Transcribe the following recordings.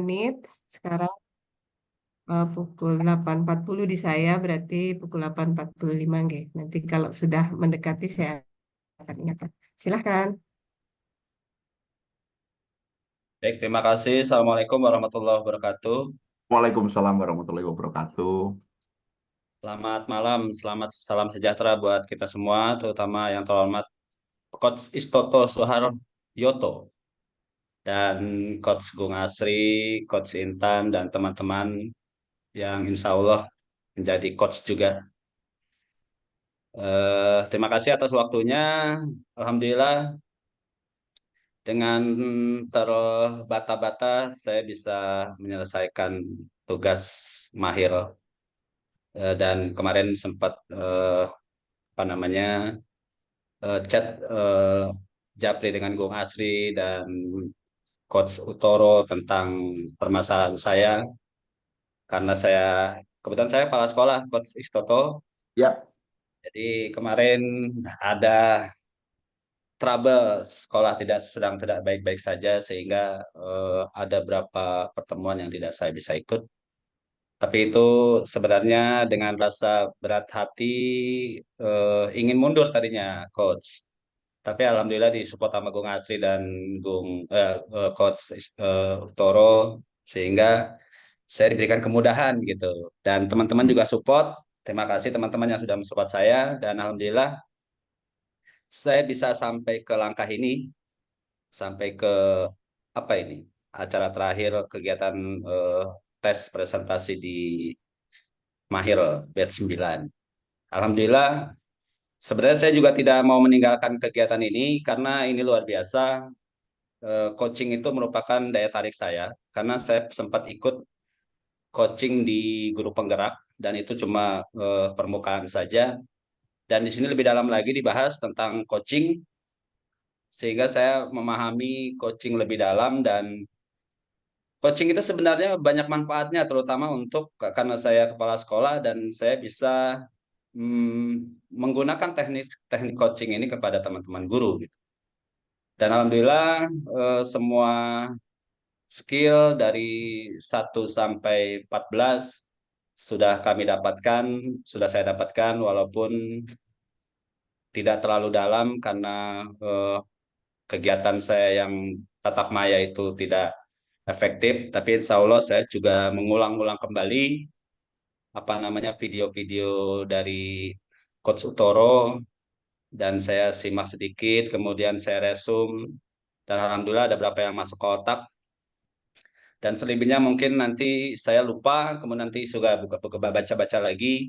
menit. Sekarang pukul 8.40 di saya, berarti pukul 8.45 nggih. Nanti kalau sudah mendekati saya akan ingatkan. Silahkan. Baik, terima kasih. Assalamualaikum warahmatullahi wabarakatuh. Waalaikumsalam warahmatullahi wabarakatuh. Selamat malam, selamat salam sejahtera buat kita semua, terutama yang terhormat Coach Istoto Soeharyoto dan Coach Gung Asri, Coach Intan, dan teman-teman yang insya Allah menjadi coach juga. Terima kasih atas waktunya. Alhamdulillah, dengan terbata-bata saya bisa menyelesaikan tugas mahir. Dan kemarin sempat apa namanya chat Japri dengan Gung Asri dan Coach Utoro tentang permasalahan saya karena kebetulan saya kepala sekolah Coach Istoto. Ya, Jadi kemarin ada trouble, sekolah sedang tidak baik-baik saja sehingga ada beberapa pertemuan yang tidak saya bisa ikut. Tapi itu sebenarnya dengan rasa berat hati, ingin mundur tadinya, Coach. Tapi alhamdulillah disupport sama Gung Asri dan Coach Toro, sehingga saya diberikan kemudahan gitu. Dan teman-teman juga support. Terima kasih teman-teman yang sudah mensupport saya. Dan alhamdulillah saya bisa sampai ke langkah ini, sampai ke apa ini? Acara terakhir kegiatan eh, tes presentasi di Mahir batch 9. Alhamdulillah, sebenarnya saya juga tidak mau meninggalkan kegiatan ini karena ini luar biasa. Coaching itu merupakan daya tarik saya karena saya sempat ikut coaching di guru penggerak dan itu cuma permukaan saja. Dan di sini lebih dalam lagi dibahas tentang coaching sehingga saya memahami coaching lebih dalam dan coaching itu sebenarnya banyak manfaatnya terutama untuk karena saya kepala sekolah dan saya bisa menggunakan teknik coaching ini kepada teman-teman guru gitu. Dan alhamdulillah semua skill dari 1 sampai 14 sudah kami dapatkan, sudah saya dapatkan walaupun tidak terlalu dalam karena eh, kegiatan saya yang tatap maya itu tidak efektif, tapi insya Allah saya juga mengulang-ulang kembali apa namanya video-video dari Coach Utoro dan saya simak sedikit, kemudian saya resume dan alhamdulillah ada beberapa yang masuk ke otak. Dan selebihnya mungkin nanti saya lupa, kemudian nanti juga buka baca-baca lagi.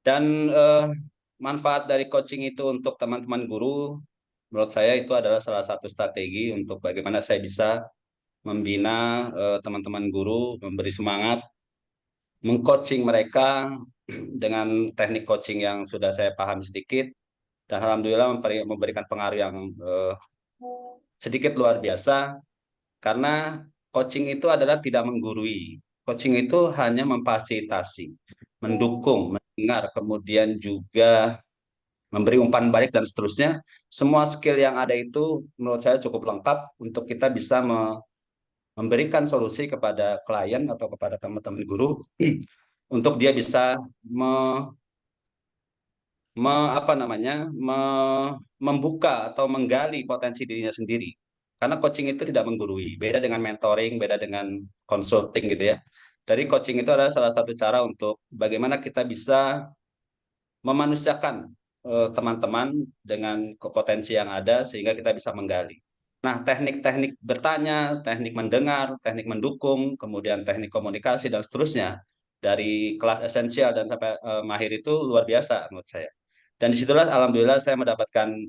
Dan manfaat dari coaching itu untuk teman-teman guru, menurut saya itu adalah salah satu strategi untuk bagaimana saya bisa membina teman-teman guru, memberi semangat, mengcoaching mereka dengan teknik coaching yang sudah saya paham sedikit, dan alhamdulillah memberikan pengaruh yang sedikit luar biasa. Karena coaching itu adalah tidak menggurui. Coaching itu hanya memfasilitasi, mendukung, mendengar, kemudian juga memberi umpan balik dan seterusnya. Semua skill yang ada itu menurut saya cukup lengkap untuk kita bisa memberikan solusi kepada klien atau kepada teman-teman guru untuk dia bisa apa namanya membuka atau menggali potensi dirinya sendiri. Karena coaching itu tidak menggurui, beda dengan mentoring, beda dengan consulting gitu ya. Dari coaching itu adalah salah satu cara untuk bagaimana kita bisa memanusiakan teman-teman dengan potensi yang ada sehingga kita bisa menggali. Nah, teknik-teknik bertanya, teknik mendengar, teknik mendukung, kemudian teknik komunikasi dan seterusnya dari kelas esensial dan sampai mahir itu luar biasa menurut saya. Dan disitulah alhamdulillah saya mendapatkan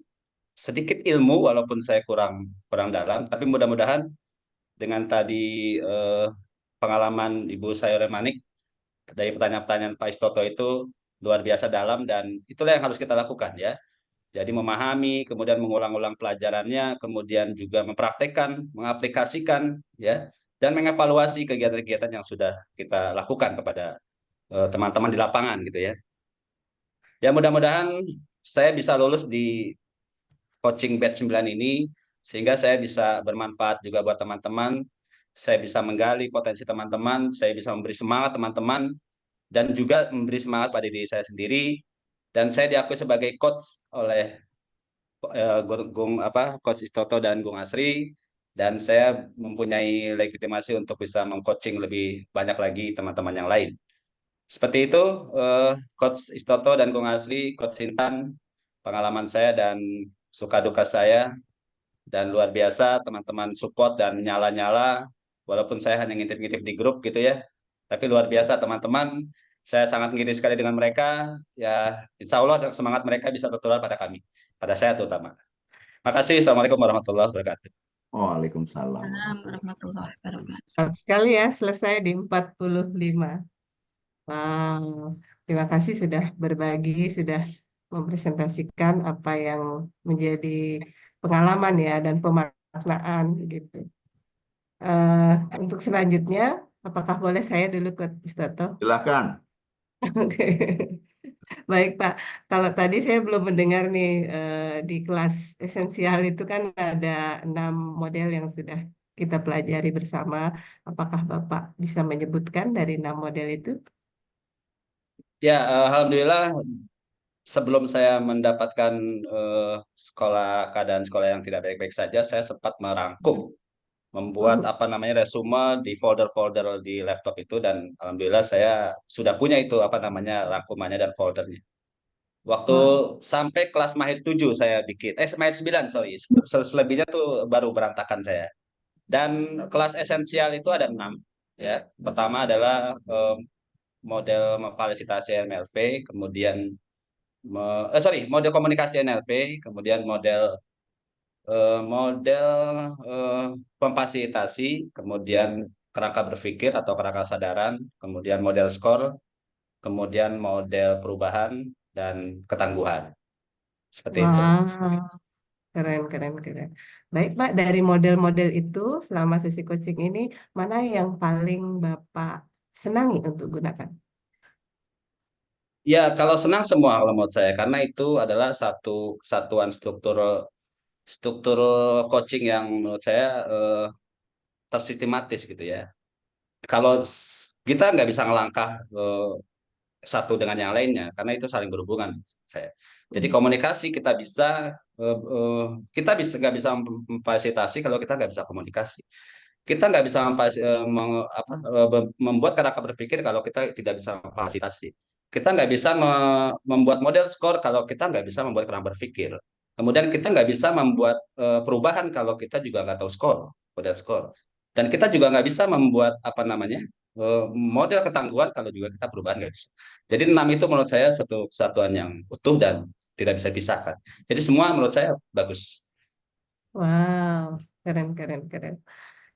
sedikit ilmu walaupun saya kurang kurang dalam, tapi mudah-mudahan dengan tadi pengalaman Ibu Sayore Manik dari pertanyaan-pertanyaan Pak Istoto itu luar biasa dalam dan itulah yang harus kita lakukan ya. Jadi memahami, kemudian mengulang-ulang pelajarannya, kemudian juga mempraktekkan, mengaplikasikan ya dan mengevaluasi kegiatan-kegiatan yang sudah kita lakukan kepada teman-teman di lapangan gitu ya. Ya mudah-mudahan saya bisa lulus di coaching batch 9 ini sehingga saya bisa bermanfaat juga buat teman-teman saya bisa menggali potensi teman-teman, saya bisa memberi semangat teman-teman, dan juga memberi semangat pada diri saya sendiri. Dan saya diakui sebagai coach oleh Coach Istoto dan Gung Asri, dan saya mempunyai legitimasi untuk bisa mengcoaching lebih banyak lagi teman-teman yang lain. Seperti itu, Coach Istoto dan Gung Asri, Coach Intan, pengalaman saya dan suka duka saya, dan luar biasa teman-teman support dan nyala-nyala, walaupun saya hanya ngintip-ngintip di grup gitu ya, tapi luar biasa teman-teman, saya sangat ngiri sekali dengan mereka, ya insya Allah semangat mereka bisa tertular pada kami, pada saya terutama. Makasih, Assalamualaikum warahmatullahi wabarakatuh. Waalaikumsalam Assalamualaikum warahmatullahi warahmatullahi wabarakatuh. Cepat sekali ya, selesai di 45. Wow, terima kasih sudah berbagi, sudah mempresentasikan apa yang menjadi pengalaman ya dan pemaknaan gitu. Untuk selanjutnya, apakah boleh saya dulu ke Istoto? Silakan. Oke. Baik Pak, kalau tadi saya belum mendengar nih di kelas esensial itu kan ada 6 model yang sudah kita pelajari bersama. Apakah Bapak bisa menyebutkan dari 6 model itu? Ya, alhamdulillah sebelum saya mendapatkan eh, keadaan sekolah yang tidak baik-baik saja, saya sempat merangkum, membuat apa namanya resume di folder-folder di laptop itu, dan alhamdulillah saya sudah punya itu apa namanya rangkumannya dan foldernya. Waktu Wah, sampai kelas Mahir 7 saya bikin, Mahir 9 sorry, selebihnya tuh baru berantakan saya. Dan kelas esensial itu ada 6 ya. Pertama adalah model memfasilitasi NLP, kemudian model komunikasi NLP, kemudian model memfasilitasi, kemudian kerangka berpikir atau kerangka kesadaran, kemudian model skor, kemudian model perubahan dan ketangguhan. Seperti itu. wah, keren, keren, keren. Baik Pak, dari model-model itu selama sesi coaching ini, mana yang paling Bapak senangi untuk gunakan? Ya, kalau senang semua kalau menurut saya, karena itu adalah satu kesatuan struktur struktur coaching yang menurut saya tersistematis gitu ya. Kalau kita nggak bisa ngelangkah satu dengan yang lainnya, karena itu saling berhubungan menurut saya. Jadi Hmm. komunikasi kita bisa nggak bisa memfasilitasi kalau kita nggak bisa komunikasi. Kita nggak bisa membuat kerangka berpikir kalau kita tidak bisa memfasilitasi. Kita nggak bisa membuat model skor kalau kita nggak bisa membuat kerangka berpikir. Kemudian kita nggak bisa membuat perubahan kalau kita juga nggak tahu skor, model skor. Dan kita juga nggak bisa membuat apa namanya model ketangguhan kalau juga kita perubahan nggak bisa. Jadi 6 itu menurut saya satu kesatuan yang utuh dan tidak bisa dipisahkan. Jadi semua menurut saya bagus. Wow, keren, keren, keren.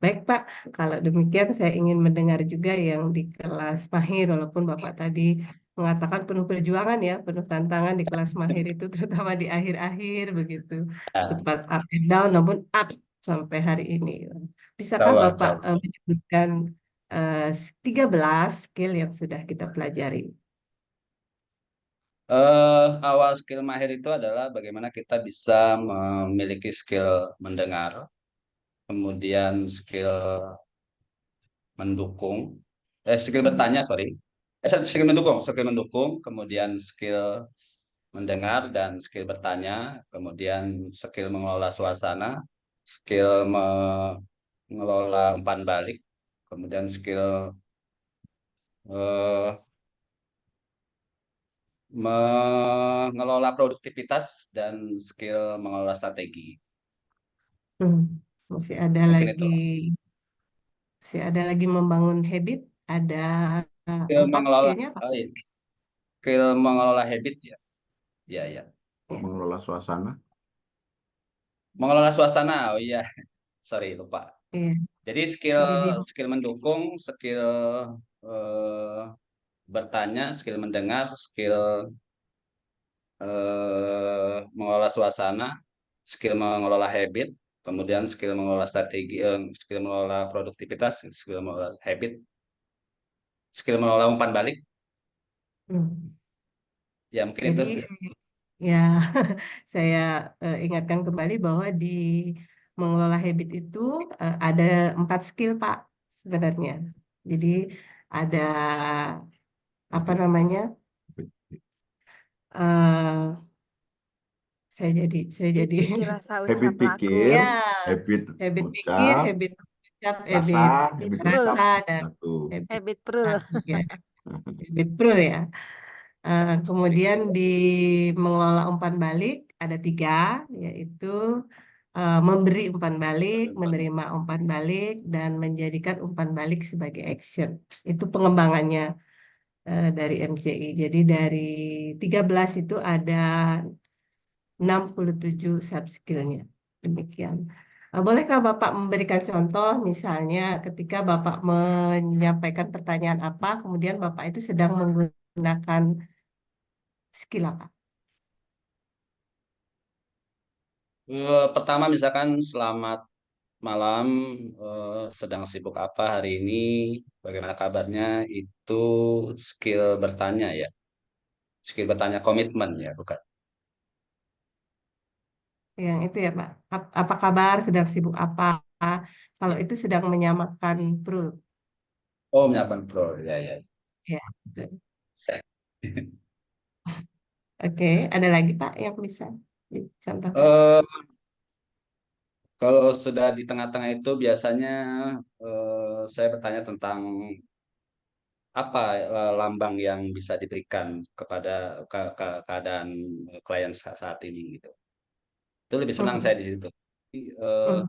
Baik Pak, kalau demikian saya ingin mendengar juga yang di kelas mahir, walaupun Bapak tadi mengatakan penuh perjuangan ya, penuh tantangan di kelas mahir itu, terutama di akhir-akhir begitu. Nah, Sempat up and down, namun up sampai hari ini. Bisakah insya Bapak Allah. menyebutkan eh, 13 skill yang sudah kita pelajari? Awal skill mahir itu adalah bagaimana kita bisa memiliki skill mendengar, kemudian skill mendukung, skill Hmm. bertanya, sorry, skill mendukung, kemudian skill mendengar dan skill bertanya, kemudian skill mengelola suasana, skill mengelola umpan balik, kemudian skill eh, mengelola produktivitas dan skill mengelola strategi. Hmm. Masih ada Mungkin lagi, itu. membangun habit, ada Skill 4 mengelola, skillnya Pak. iya. Skill mengelola habit ya. Ya, ya. Ya. Mengelola suasana. Mengelola suasana. Oh iya, sorry lupa. Iya. Jadi skill Jadi skill mendukung, skill eh, bertanya, skill mendengar, skill mengelola suasana, skill mengelola habit, kemudian skill mengelola strategi, skill mengelola produktivitas, skill mengelola habit, skill mengelola umpan balik. hmm. Ya mungkin itu. Jadi ya saya ingatkan kembali bahwa di mengelola habit itu ada 4 skill Pak. sebenarnya. Jadi ada apa namanya? eh saya jadi Pikir rasa Habit ucap laku. pikir, ya habit habit pikir, ucap, habit ucap, rasa, habit habit Prul. ucap, rasa dan satu. habit Habit prul. ya, habit pro ya. Kemudian di mengelola umpan balik ada 3, yaitu memberi umpan balik, menerima umpan balik, dan menjadikan umpan balik sebagai action. Itu pengembangannya dari MCI. Jadi dari 13 itu ada 67 sub skillnya. Demikian. Bolehkah Bapak memberikan contoh, misalnya ketika Bapak menyampaikan pertanyaan apa, kemudian Bapak itu sedang menggunakan skill apa? Pertama misalkan selamat malam, sedang sibuk apa hari ini, bagaimana kabarnya, itu skill bertanya ya, skill bertanya komitmen ya, bukan. Yang itu ya Pak. Apa kabar, sedang sibuk apa? Kalau itu sedang menyamakan pro. Oh, menyiapkan pro, ya ya. Ya. Oke, ada lagi Pak yang bisa dicontohkan? Eh, Kalau sudah di tengah-tengah itu biasanya saya bertanya tentang apa lambang yang bisa diberikan kepada keadaan klien saat ini gitu. Itu lebih senang Mhm. saya di situ. Jadi, Mhm.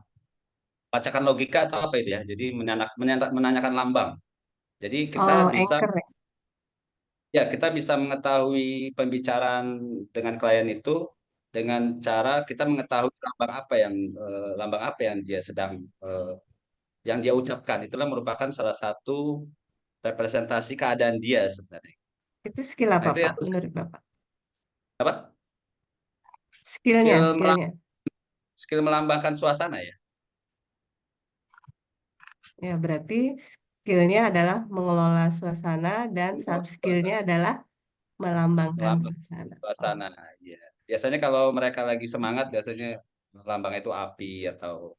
bacakan logika atau apa itu ya. Jadi menanyakan lambang. Jadi kita Oh, bisa anchor ya? ya kita bisa mengetahui pembicaraan dengan klien itu dengan cara kita mengetahui lambang apa yang dia sedang yang dia ucapkan. Itulah merupakan salah satu representasi keadaan dia sebenarnya. Itu skill Nah apa itu ya Pak menurut Bapak? apa? Skillnya, Skill skillnya. skill melambangkan suasana ya. Ya, berarti skillnya adalah mengelola suasana dan sub skillnya Suasana. adalah melambangkan Melambangkan suasana. Oh. suasana. Ya. Biasanya kalau mereka lagi semangat, biasanya lambangnya itu api atau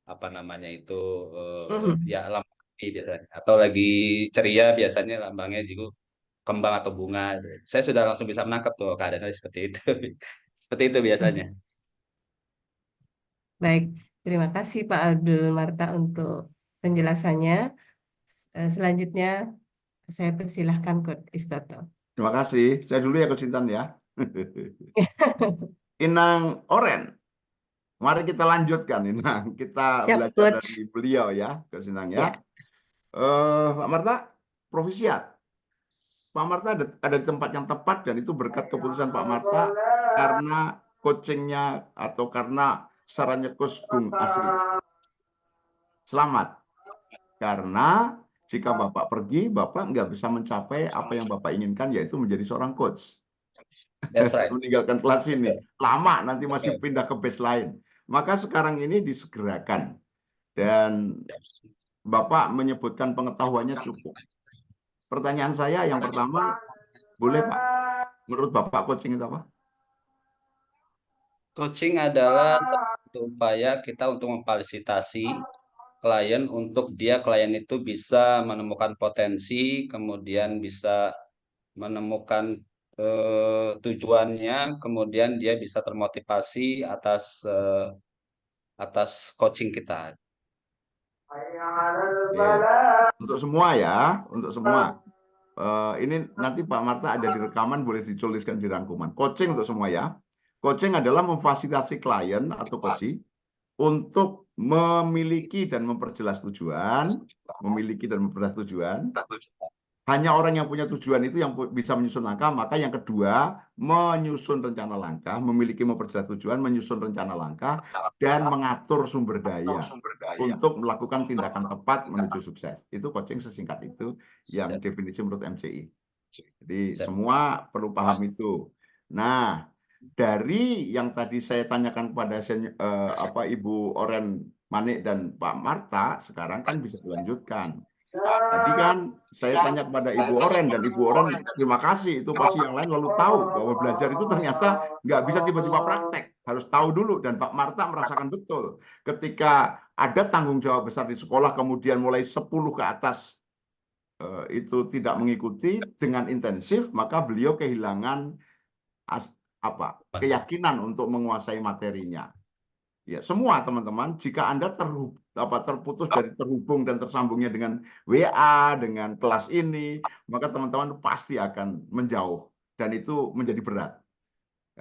apa namanya itu Mhm. ya lambang api biasanya. Atau lagi ceria biasanya lambangnya juga kembang atau bunga. Saya sudah langsung bisa menangkap tuh keadaannya seperti itu. Seperti itu biasanya. Mhm. Baik, terima kasih Pak Abdul Marta untuk penjelasannya. Selanjutnya saya persilahkan Coach Istoto. Terima kasih. Saya dulu ya Coach Intan ya. Inang Oren, mari kita lanjutkan Inang. Kita Siap, belajar Coach. dari beliau ya, Coach Inang ya. Ya. Pak Marta, profisiat. Pak Marta ada di tempat yang tepat dan itu berkat keputusan Pak Marta karena coachingnya atau karena sarannya Coach Gung Asri. Selamat. Karena jika Bapak pergi, Bapak nggak bisa mencapai apa yang Bapak inginkan, yaitu menjadi seorang coach. That's right. Meninggalkan kelas ini. Lama, nanti masih Betul. pindah ke base lain. Maka sekarang ini disegerakan. Dan Bapak menyebutkan pengetahuannya cukup. Pertanyaan saya yang pertama, boleh Pak? Menurut Bapak coaching itu apa? Coaching adalah satu upaya kita untuk memfasilitasi klien untuk klien itu bisa menemukan potensi, kemudian bisa menemukan tujuannya, kemudian dia bisa termotivasi atas coaching kita. Oke. Untuk semua ya, untuk semua. Ini nanti Pak Marta ada di rekaman, boleh dituliskan di rangkuman. Coaching untuk semua ya. Coaching adalah memfasilitasi klien atau coachee untuk memiliki dan memperjelas tujuan, Hanya orang yang punya tujuan itu yang bisa menyusun langkah, maka yang kedua, menyusun rencana langkah, memperjelas tujuan, menyusun rencana langkah, dan mengatur sumber daya untuk melakukan tindakan tepat menuju sukses. Itu coaching sesingkat itu yang definisi menurut MCI. Jadi semua perlu paham itu. Nah, dari yang tadi saya tanyakan kepada Ibu Oren Manik dan Pak Marta, sekarang kan bisa dilanjutkan. Tadi kan saya tanya kepada Ibu Oren, dan Ibu Oren terima kasih, itu pasti yang lain lalu tahu bahwa belajar itu ternyata nggak bisa tiba-tiba praktek, harus tahu dulu. Dan Pak Marta merasakan betul ketika ada tanggung jawab besar di sekolah, kemudian mulai 10 ke atas itu tidak mengikuti dengan intensif, maka beliau kehilangan keyakinan untuk menguasai materinya. Ya, semua teman-teman, jika Anda terputus dari terhubung dan tersambungnya dengan WA, dengan kelas ini, maka teman-teman pasti akan menjauh dan itu menjadi berat.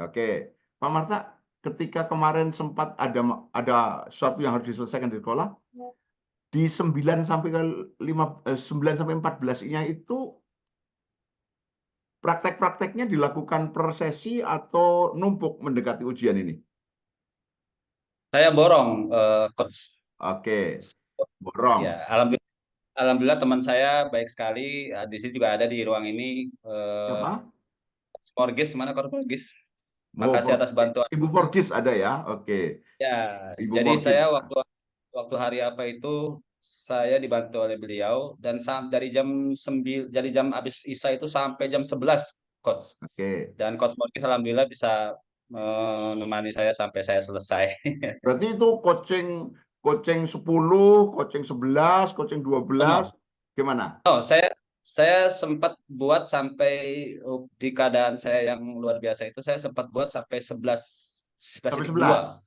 Oke, Pak Marta, ketika kemarin sempat ada sesuatu yang harus diselesaikan di sekolah, di 9 sampai 9 sampai 14-nya itu praktek-prakteknya dilakukan per sesi atau numpuk mendekati ujian ini? Saya borong, Coach. Oke, borong. Ya, alhamdulillah teman saya baik sekali. Di sini juga ada di ruang ini. Siapa? Morgis, mana Coach Morgis? Oh, Makasih atas bantuan. Ibu Forgis ada ya? Oke. Ya, Ibu jadi Forgis. saya waktu hari apa itu saya dibantu oleh beliau dan dari jam 9 dari jam habis Isya itu sampai jam 11, Coach. Oke. Dan Coach Morgis alhamdulillah bisa menemani saya sampai saya selesai. Berarti itu coaching 10, coaching 11, coaching Oh, 12, no. gimana? Oh, saya sempat buat sampai di keadaan saya yang luar biasa itu saya sempat buat sampai 11 Sampai 11.2.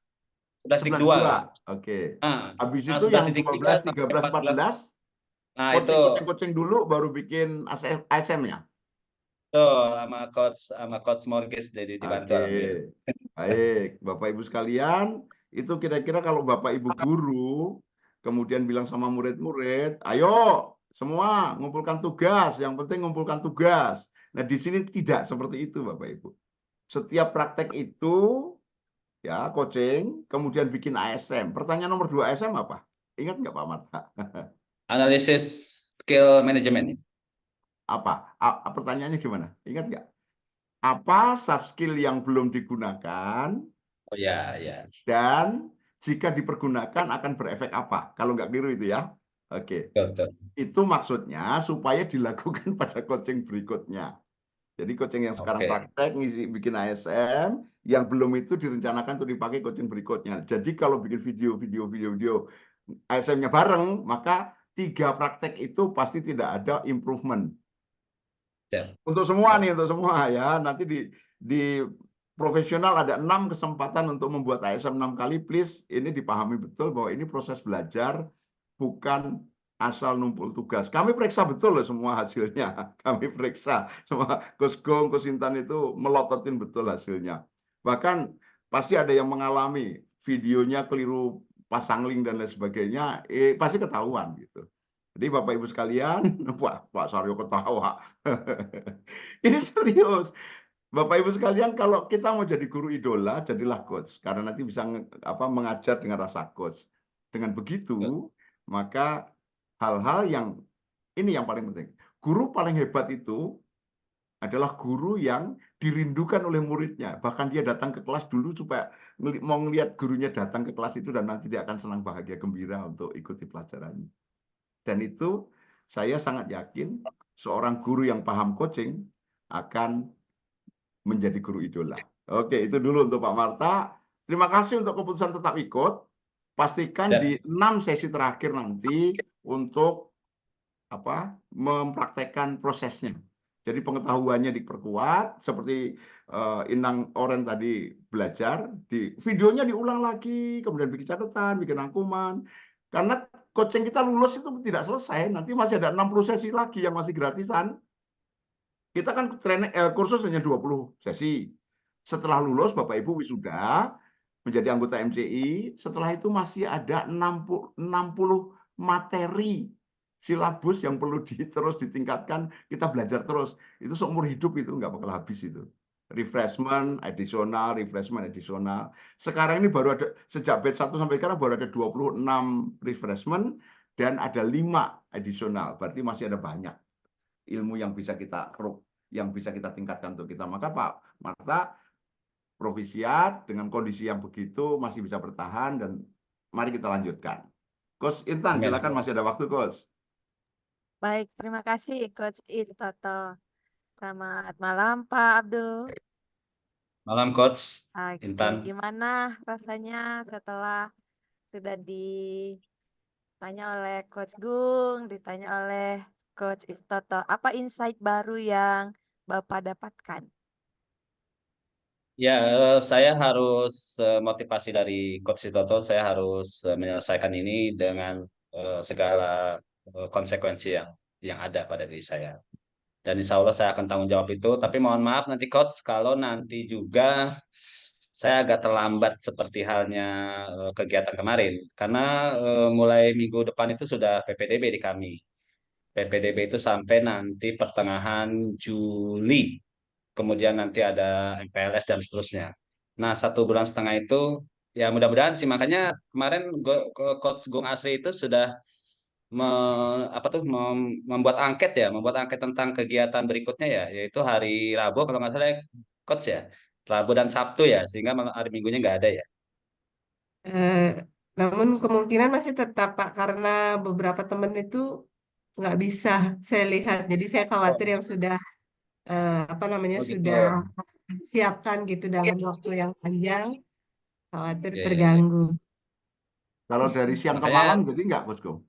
11.2. 11.2. Oke. Nah, Habis nah itu yang 11.3 12, sampai 13, 14. 14, Nah, itu coaching dulu baru bikin ASM-nya. tuh sama coach Morgis jadi dibantu Oke. alhamdulillah. Baik, Bapak Ibu sekalian, itu kira-kira kalau Bapak Ibu guru kemudian bilang sama murid-murid, ayo semua ngumpulkan tugas, yang penting ngumpulkan tugas. Nah, di sini tidak seperti itu Bapak Ibu. Setiap praktek itu ya coaching, kemudian bikin ASM. Pertanyaan nomor 2 ASM apa? Ingat nggak Pak Marta? Analisis skill management. Apa? Pertanyaannya gimana? Ingat nggak? Apa soft skill yang belum digunakan Oh ya, ya. dan jika dipergunakan akan berefek apa? Kalau nggak keliru itu ya. Oke. Betul, betul. Itu maksudnya supaya dilakukan pada coaching berikutnya. Jadi coaching yang sekarang Oke. praktek, bikin ASM, yang belum itu direncanakan untuk dipakai coaching berikutnya. Jadi kalau bikin video ASM-nya bareng, maka 3 praktek itu pasti tidak ada improvement. Siap. Untuk semua Siap. nih, untuk semua ya. Nanti di profesional ada 6 kesempatan untuk membuat ASM 6 kali. Please, ini dipahami betul bahwa ini proses belajar, bukan asal numpul tugas. Kami periksa betul loh semua hasilnya. Kami periksa semua. Coach Gong, Coach Intan itu melototin betul hasilnya. Bahkan pasti ada yang mengalami videonya keliru pasang link dan lain sebagainya, pasti ketahuan gitu. Jadi Bapak Ibu sekalian, Pak Saryo ketawa. Ini serius. Bapak Ibu sekalian, kalau kita mau jadi guru idola, jadilah coach. Karena nanti bisa mengajar dengan rasa coach. Dengan begitu, maka hal-hal yang ini yang paling penting. Guru paling hebat itu adalah guru yang dirindukan oleh muridnya. Bahkan dia datang ke kelas dulu supaya mau ngelihat gurunya datang ke kelas itu dan nanti dia akan senang, bahagia, gembira untuk ikuti pelajarannya. Dan itu saya sangat yakin seorang guru yang paham coaching akan menjadi guru idola. Oke, itu dulu untuk Pak Marta. Terima kasih untuk keputusan tetap ikut. Pastikan Ya. di 6 sesi terakhir nanti untuk mempraktekkan prosesnya. Jadi pengetahuannya diperkuat, seperti Inang Oren tadi belajar, di videonya diulang lagi, kemudian bikin catatan, bikin rangkuman. Karena coaching kita lulus itu tidak selesai, nanti masih ada 60 sesi lagi yang masih gratisan. Kita kan kursus hanya 20 sesi. Setelah lulus, Bapak Ibu wisuda, menjadi anggota MCI, setelah itu masih ada 60 materi silabus yang perlu terus ditingkatkan, kita belajar terus. Itu seumur hidup itu nggak bakal habis itu. Refreshment additional. Sekarang ini baru ada, sejak batch 1 sampai sekarang baru ada 26 refreshment dan ada 5 additional. Berarti masih ada banyak ilmu yang bisa kita tingkatkan untuk kita. Maka Pak Marta, provisiat dengan kondisi yang begitu masih bisa bertahan dan mari kita lanjutkan. Coach Intan, Amin. silakan, masih ada waktu, Coach. Baik, terima kasih Coach Irtoto. Selamat malam Pak Abdul. Malam Coach Oke, Intan. gimana rasanya setelah sudah ditanya oleh Coach Gung, ditanya oleh Coach Istoto. Apa insight baru yang Bapak dapatkan? Ya, saya harus motivasi dari Coach Toto, saya harus menyelesaikan ini dengan segala konsekuensi yang ada pada diri saya. Dan insya Allah saya akan tanggung jawab itu. Tapi mohon maaf nanti Coach, kalau nanti juga saya agak terlambat seperti halnya kegiatan kemarin. Karena mulai minggu depan itu sudah PPDB di kami. PPDB itu sampai nanti pertengahan Juli. Kemudian nanti ada MPLS dan seterusnya. Nah, 1,5 bulan itu ya mudah-mudahan sih, makanya kemarin Coach Gung Asri itu sudah membuat angket ya, membuat angket tentang kegiatan berikutnya ya, yaitu hari Rabu kalau nggak salah ya, Coach ya, Rabu dan Sabtu ya, sehingga malam hari Minggunya nggak ada ya. Eh, namun kemungkinan masih tetap Pak, karena beberapa teman itu nggak bisa saya lihat. Jadi saya khawatir yang sudah apa namanya Oh gitu. sudah siapkan gitu dalam waktu yang panjang, khawatir Ya, ya, ya. terganggu. Kalau dari siang ke Makanya malam jadi nggak, Coach Gung?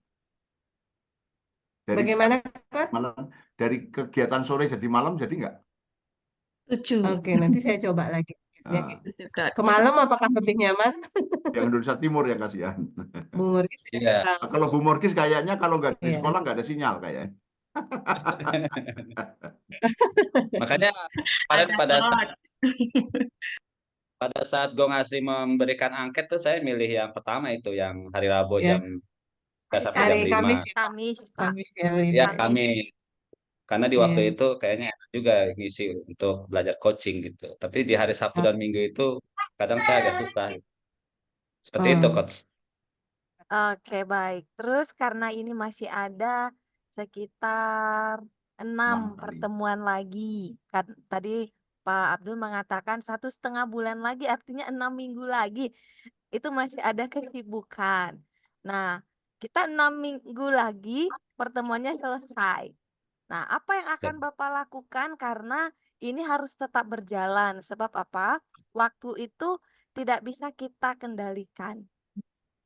Dari siang Bagaimana ke Kak? malam, dari kegiatan sore jadi malam jadi nggak? Setuju. Oke, nanti saya coba lagi. Ya, Nah, Setuju, ke Coach. malam apakah lebih nyaman? yang Indonesia Timur yang kasihan. Bu Murgi saya iya. nggak Nah, tahu. kalau Bu Morgis kayaknya kalau nggak di Iya. sekolah nggak ada sinyal kayaknya. Makanya kemarin Ada pada Coach. saat Gong Asri memberikan angket tuh saya milih yang pertama itu yang hari Rabu Ya, jam 3 Hari sampai hari jam 5. Kamis ya, Pak. Kamis, Pak. Kamis ya, Ya, 5. Kamis. kami karena di waktu Iya. itu kayaknya enak juga ngisi untuk belajar coaching gitu. Tapi di hari Sabtu Oh, dan Minggu itu kadang saya agak susah. Seperti itu, oh. Coach. Oke, baik. Terus karena ini masih ada sekitar 6 6 kali. pertemuan lagi. Kan tadi Pak Abdul mengatakan 1,5 bulan lagi, artinya 6 minggu lagi. Itu masih ada kesibukan. Nah, kita 6 minggu lagi pertemuannya selesai. Nah, apa yang akan Bapak lakukan karena ini harus tetap berjalan? Sebab apa? Waktu itu tidak bisa kita kendalikan,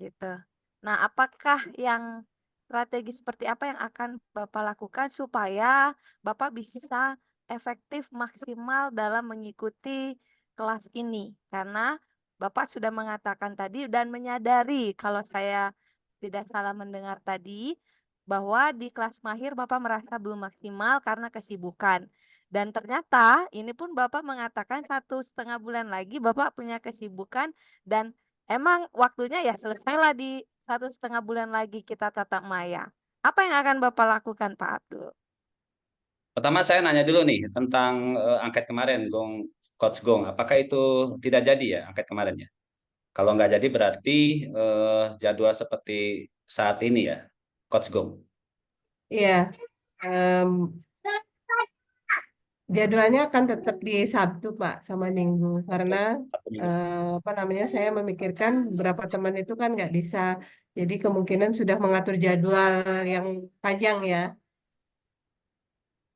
gitu. Nah, apakah yang strategi seperti apa yang akan Bapak lakukan supaya Bapak bisa efektif maksimal dalam mengikuti kelas ini? Karena Bapak sudah mengatakan tadi dan menyadari kalau saya tidak salah mendengar tadi bahwa di kelas mahir Bapak merasa belum maksimal karena kesibukan. Dan ternyata ini pun Bapak mengatakan 1,5 bulan lagi Bapak punya kesibukan dan emang waktunya ya selesailah di 1,5 bulan lagi kita tatap maya. Apa yang akan Bapak lakukan, Pak Abdul? Pertama saya nanya dulu nih tentang angket kemarin, Coach Gong. Apakah itu tidak jadi ya angket kemarin ya? Kalau nggak jadi berarti jadwal seperti saat ini ya, Coach Gong. Iya. Em, Jadwalnya akan tetap di Sabtu, Pak, sama Minggu. Karena Satu minggu. apa namanya, saya memikirkan beberapa teman itu kan nggak bisa. Jadi kemungkinan sudah mengatur jadwal yang panjang ya.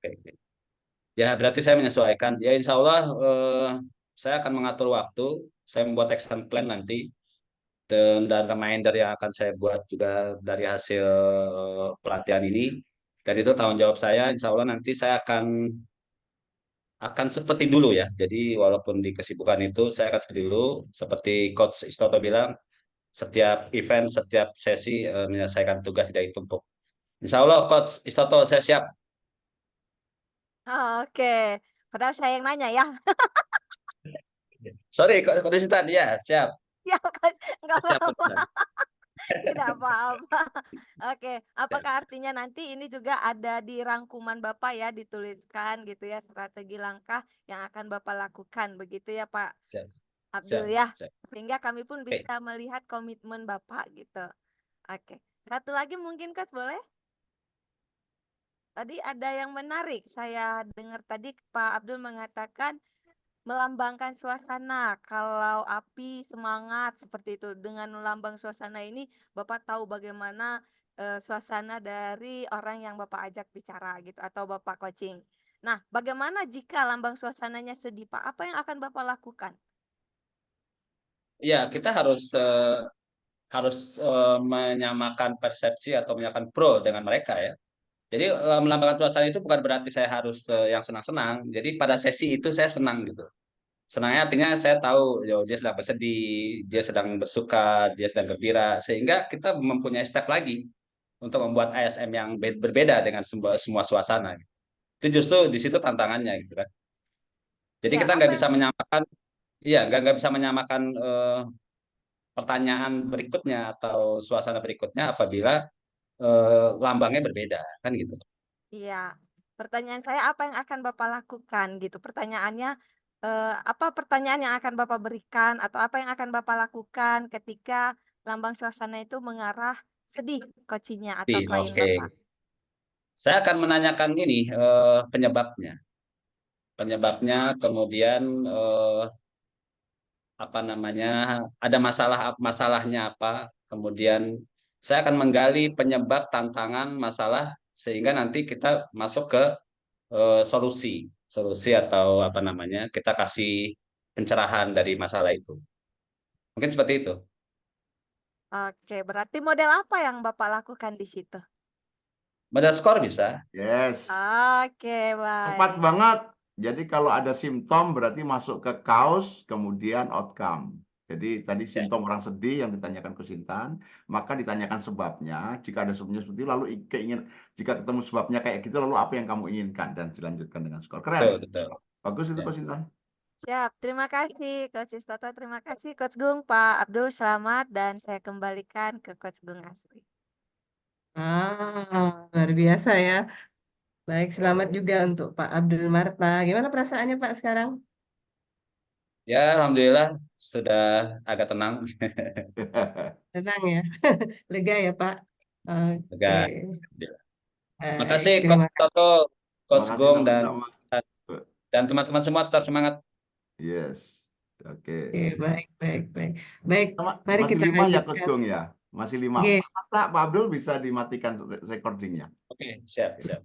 Oke, oke. Ya, berarti saya menyesuaikan. Ya, insya Allah saya akan mengatur waktu. Saya membuat action plan nanti. Dan reminder yang akan saya buat juga dari hasil pelatihan ini. Dan itu tanggung jawab saya. Insya Allah nanti saya akan seperti dulu ya. Jadi walaupun di kesibukan itu saya akan seperti dulu. Seperti Coach Istoto bilang, setiap event, setiap sesi menyelesaikan tugas tidak ditumpuk. Insya Allah Coach Istoto saya siap. Oke, padahal saya yang nanya ya. Sorry, Coach Istan, ya siap. Ya, nggak Siap, Coach apa-apa. Istan. Tidak apa-apa. Oke, Siap, apakah artinya nanti ini juga ada di rangkuman Bapak ya, dituliskan gitu ya, strategi langkah yang akan Bapak lakukan, begitu ya Pak siap, siap, Abdul ya? siap. Sehingga kami pun Oke. bisa melihat komitmen Bapak gitu. Oke, satu lagi mungkin Coach boleh? Tadi ada yang menarik, saya dengar tadi Pak Abdul mengatakan melambangkan suasana. Kalau api semangat seperti itu. Dengan melambang suasana ini Bapak tahu bagaimana suasana dari orang yang Bapak ajak bicara gitu atau Bapak coaching. Nah, bagaimana jika lambang suasananya sedih, Pak? Apa yang akan Bapak lakukan? Ya, kita harus harus menyamakan persepsi atau menyamakan pro dengan mereka ya. Jadi melambangkan suasana itu bukan berarti saya harus yang senang-senang. Jadi pada sesi itu saya senang gitu. Senangnya artinya saya tahu, yo dia sedang bersedih, dia sedang bersuka, dia sedang gembira, sehingga kita mempunyai step lagi untuk membuat ASM yang berbeda dengan semua suasana. Itu justru di situ tantangannya gitu kan. Jadi Ya, kita apa nggak bisa yang menyamakan, iya nggak bisa menyamakan pertanyaan berikutnya atau suasana berikutnya apabila lambangnya berbeda kan gitu. Iya, pertanyaan saya apa yang akan Bapak lakukan gitu. Pertanyaannya apa pertanyaan yang akan Bapak berikan atau apa yang akan Bapak lakukan ketika lambang suasana itu mengarah sedih coachingnya atau klien Oke, Bapak? saya akan menanyakan ini penyebabnya, kemudian apa namanya, ada masalahnya apa, kemudian saya akan menggali penyebab, tantangan, masalah sehingga nanti kita masuk ke solusi atau apa namanya, kita kasih pencerahan dari masalah itu. Mungkin seperti itu. Oke, berarti model apa yang Bapak lakukan di situ? Modal skor bisa. Yes. Oke, Tepat baik. banget. Jadi kalau ada simptom berarti masuk ke cause, kemudian outcome. Jadi tadi Ya, simptom orang sedih yang ditanyakan ke Sintan, maka ditanyakan sebabnya. Jika ada sebabnya seperti itu, lalu jika ketemu sebabnya kayak gitu, lalu apa yang kamu inginkan dan dilanjutkan dengan skor. betul, Keren. betul. Bagus itu Ya. Coach Sintan. Siap, terima kasih Coach Istoto, terima kasih Coach Gung, Pak Abdul selamat dan saya kembalikan ke Coach Gung Asri. Luar biasa ya. Baik, selamat juga untuk Pak Abdul Marta. Gimana perasaannya Pak sekarang? Ya, alhamdulillah sudah agak tenang. Tenang ya? Lega ya Pak? Oke, Agak. baik. Makasih Coach Terima kasih. Toto, Coach Makasih Gong sama-sama. dan teman-teman semua tetap semangat. Yes. Oke. Oke, baik, baik, baik. Baik, mari Masih kita 5 ya Coach lanjutkan. Gong ya? Masih 5. Oke. Pak Abdul bisa dimatikan recordingnya. Oke, siap, siap.